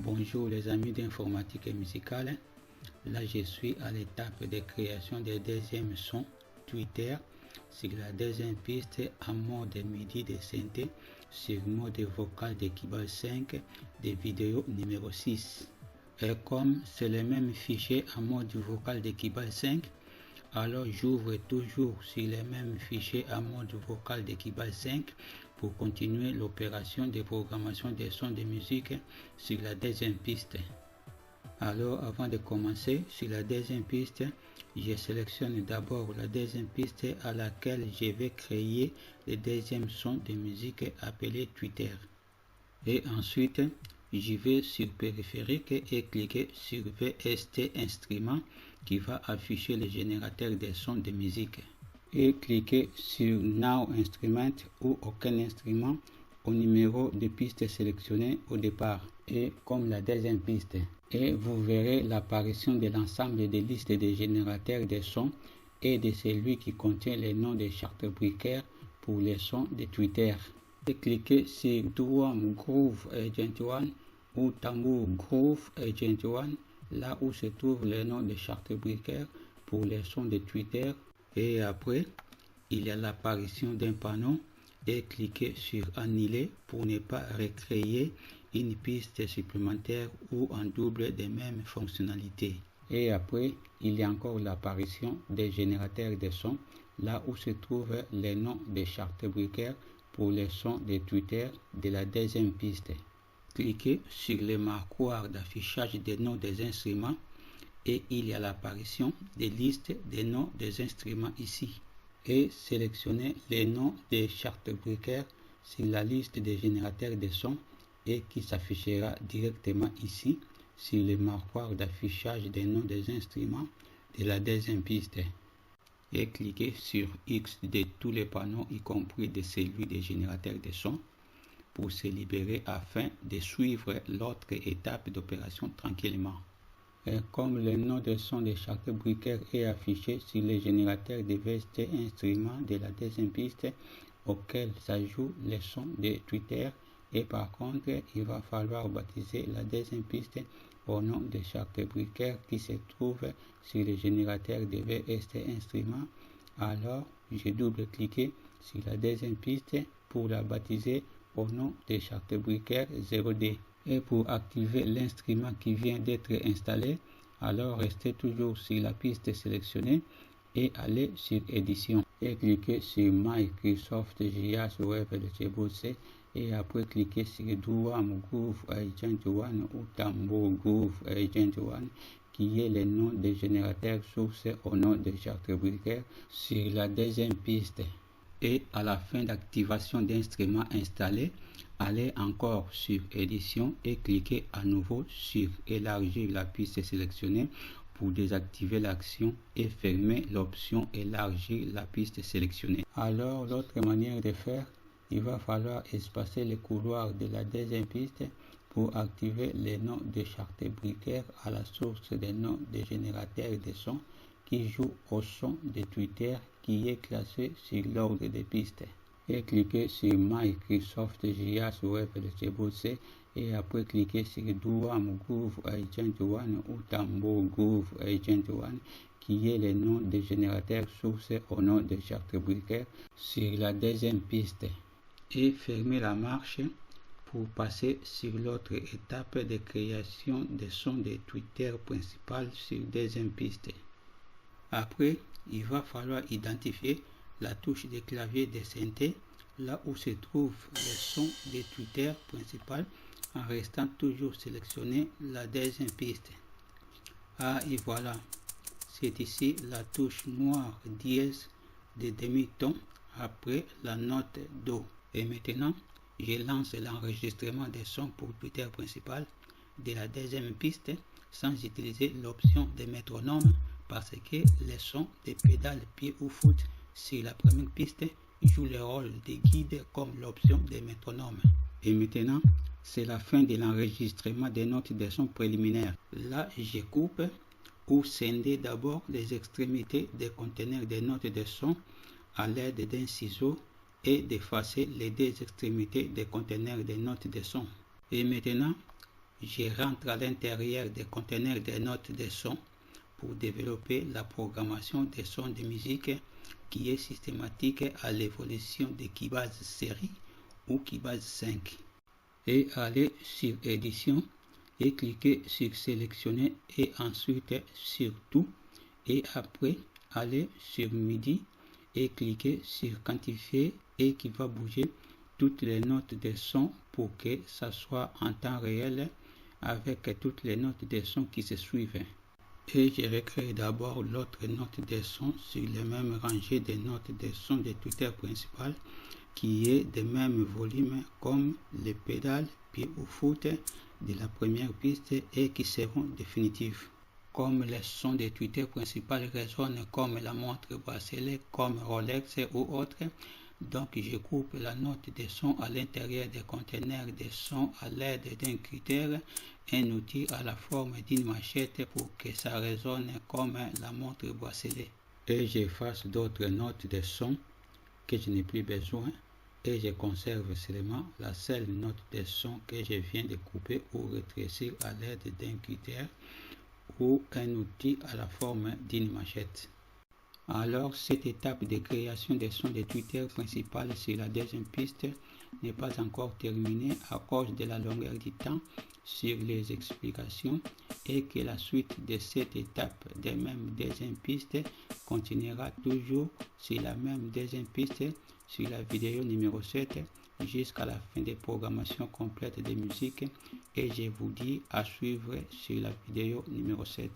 Bonjour les amis d'informatique et musicale. Là je suis à l'étape de création des deuxièmes sons Twitter sur la deuxième piste en mode MIDI de synthé sur mode vocal de Kibal 5 de vidéo numéro 6. Et comme c'est le même fichier en mode vocal de Kibal 5, alors j'ouvre toujours sur les mêmes fichiers en mode vocal de Kibal 5 pour continuer l'opération de programmation des sons de musique sur la deuxième piste. Alors avant de commencer sur la deuxième piste, je sélectionne d'abord la deuxième piste à laquelle je vais créer le deuxième son de musique appelé Twitter. Et ensuite, je vais sur périphérique et cliquer sur VST Instrument qui va afficher le générateur des sons de musique. Et cliquez sur Now Instrument ou aucun instrument au numéro de piste sélectionné au départ et comme la deuxième piste. Et vous verrez l'apparition de l'ensemble des listes de générateurs de sons et de celui qui contient les noms des chartbreakers pour les sons de Twitter. Et cliquez sur Drum Groove Agent 1 ou Tambour Groove Agent 1 là où se trouve le nom des chartbreakers pour les sons de Twitter. Et après, il y a l'apparition d'un panneau et cliquez sur Annuler pour ne pas recréer une piste supplémentaire ou en double des mêmes fonctionnalités. Et après, il y a encore l'apparition des générateurs de sons là où se trouvent les noms des chartbreakers pour les sons de Twitter de la deuxième piste. Cliquez sur le marqueur d'affichage des noms des instruments et il y a l'apparition des listes des noms des instruments ici. Et sélectionnez les noms des chartbreakers sur la liste des générateurs de sons et qui s'affichera directement ici sur le marqueur d'affichage des noms des instruments de la deuxième piste. Et cliquez sur X de tous les panneaux, y compris de celui des générateurs de sons, pour se libérer afin de suivre l'autre étape d'opération tranquillement. Et comme le nom de son de chartbreaker est affiché sur le générateur de VST instrument de la deuxième piste auquel s'ajoute les sons de Twitter, et par contre il va falloir baptiser la deuxième piste au nom de chartbreaker qui se trouve sur le générateur de VST instrument. Alors je double-cliquer sur la deuxième piste pour la baptiser au nom de chartbreaker 0D. Et pour activer l'instrument qui vient d'être installé, alors restez toujours sur la piste sélectionnée et allez sur édition et cliquez sur Microsoft JS Web LTBC et après cliquez sur Drum Groove Agent 1 ou Tambour Groove Agent 1 qui est le nom des générateurs source au nom de chartbreaker sur la deuxième piste. Et à la fin d'activation d'instrument installé, allez encore sur édition et cliquez à nouveau sur élargir la piste sélectionnée pour désactiver l'action et fermer l'option élargir la piste sélectionnée. Alors l'autre manière de faire, il va falloir espacer le couloir de la deuxième piste pour activer les noms de chartbreaker à la source des noms des générateurs de sons qui joue au son de Twitter qui est classé sur l'ordre des pistes. Et cliquez sur Microsoft JS Web LTBC et après cliquez sur Drum Groove Agent 1 ou Tambour Groove Agent 1 qui est le nom des générateurs source au nom de chartbreaker sur la deuxième piste. Et fermez la marche pour passer sur l'autre étape de création des sons de Twitter principal sur deuxième piste. Après, il va falloir identifier la touche de clavier de synthé là où se trouve le son de Twitter principal en restant toujours sélectionné la deuxième piste. Ah et voilà, c'est ici la touche noire dièse de demi-ton après la note Do. Et maintenant, je lance l'enregistrement des sons pour Twitter principal de la deuxième piste sans utiliser l'option de métronome parce que les sons des pédales pied ou foot sur la première piste jouent le rôle de guide comme l'option de métronome. Et maintenant, c'est la fin de l'enregistrement des notes de son préliminaires. Là, je coupe ou scinder d'abord les extrémités des conteneurs de notes de son à l'aide d'un ciseau et d'effacer les deux extrémités des conteneurs de notes de son. Et maintenant, je rentre à l'intérieur des conteneurs des notes de son pour développer la programmation des sons de musique qui est systématique à l'évolution de Keybase série ou Keybase 5. Et aller sur édition et cliquer sur sélectionner et ensuite sur tout et après aller sur MIDI et cliquer sur quantifier et qui va bouger toutes les notes de son pour que ça soit en temps réel avec toutes les notes de son qui se suivent. Et je recrée d'abord l'autre note de son sur le même rangée de notes de son de Twitter principal qui est de même volume comme les pédales pied au foot de la première piste et qui seront définitives. Comme les sons de Twitter principal résonnent comme la montre bracelet, comme Rolex ou autres, donc je coupe la note de son à l'intérieur des conteneurs de son à l'aide d'un cutter, un outil à la forme d'une machette pour que ça résonne comme la montre bracelet. Et j'efface d'autres notes de son que je n'ai plus besoin et je conserve seulement la seule note de son que je viens de couper ou rétrécir à l'aide d'un cutter ou un outil à la forme d'une machette. Alors, cette étape de création des sons de Twitter principal sur la deuxième piste n'est pas encore terminée à cause de la longueur du temps sur les explications et que la suite de cette étape de même deuxième piste continuera toujours sur la même deuxième piste sur la vidéo numéro 7 jusqu'à la fin des programmations complètes de musique et je vous dis à suivre sur la vidéo numéro 7.